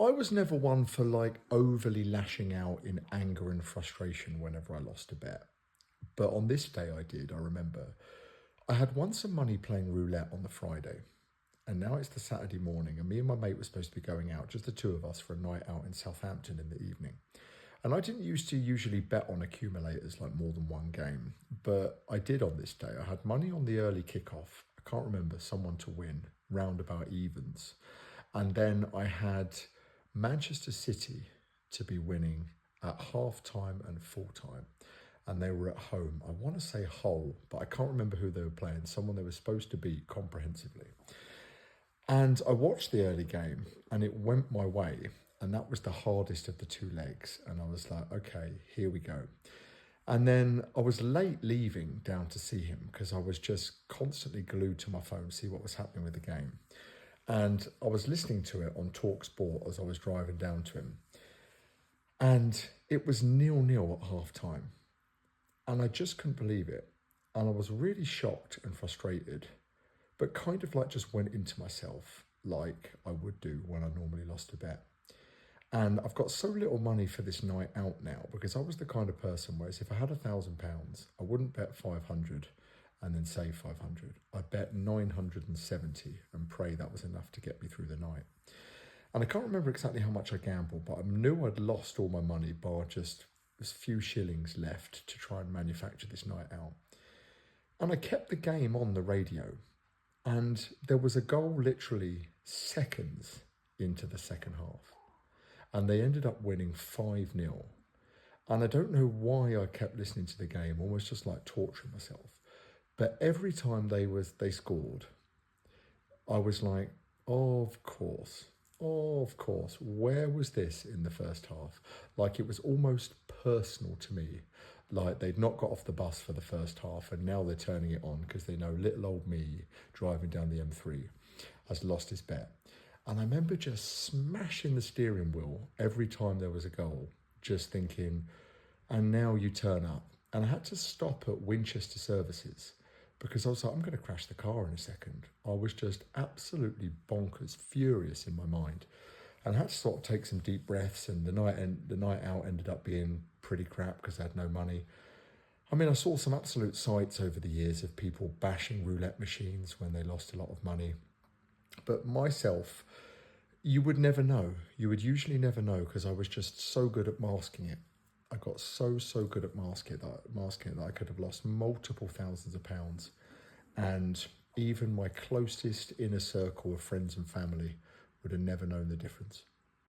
I was never one for like overly lashing out in anger and frustration whenever I lost a bet. But on this day I did, I remember. I had won some money playing roulette on the Friday, and now it's the Saturday morning, and me and my mate were supposed to be going out, just the two of us, for a night out in Southampton in the evening. And I didn't used to usually bet on accumulators like more than one game, but I did on this day. I had money on the early kickoff. I can't remember, someone to win, roundabout evens. And then I had Manchester City to be winning at half time and full time. And they were at home. I want to say Hull, but I can't remember who they were playing, someone they were supposed to beat comprehensively. And I watched the early game and it went my way. And that was the hardest of the two legs. And I was like, okay, here we go. And then I was late leaving down to see him because I was just constantly glued to my phone to see what was happening with the game. And I was listening to it on Talk Sport as I was driving down to him. And it was 0-0 at half time. And I just couldn't believe it. And I was really shocked and frustrated, but kind of like just went into myself like I would do when I normally lost a bet. And I've got so little money for this night out now because I was the kind of person where if I had £1,000, I wouldn't bet 500 and then save 500. I bet 970 and pray that was enough to get me through the night. And I can't remember exactly how much I gambled, but I knew I'd lost all my money bar just a few shillings left to try and manufacture this night out. And I kept the game on the radio, and there was a goal literally seconds into the second half. And they ended up winning 5-0. And I don't know why I kept listening to the game, almost just like torturing myself. But every time they scored, I was like, oh, of course. Oh, of course. Where was this in the first half? Like it was almost personal to me. Like they'd not got off the bus for the first half and now they're turning it on because they know little old me driving down the M3 has lost his bet. And I remember just smashing the steering wheel every time there was a goal, just thinking, and now you turn up. And I had to stop at Winchester Services because I was like, I'm going to crash the car in a second. I was just absolutely bonkers, furious in my mind. And I had to sort of take some deep breaths, and the night out ended up being pretty crap because I had no money. I mean, I saw some absolute sights over the years of people bashing roulette machines when they lost a lot of money. But myself, you would never know. You would usually never know because I was just so good at masking it. I got so good at masking it that I could have lost multiple thousands of pounds. And even my closest inner circle of friends and family would have never known the difference.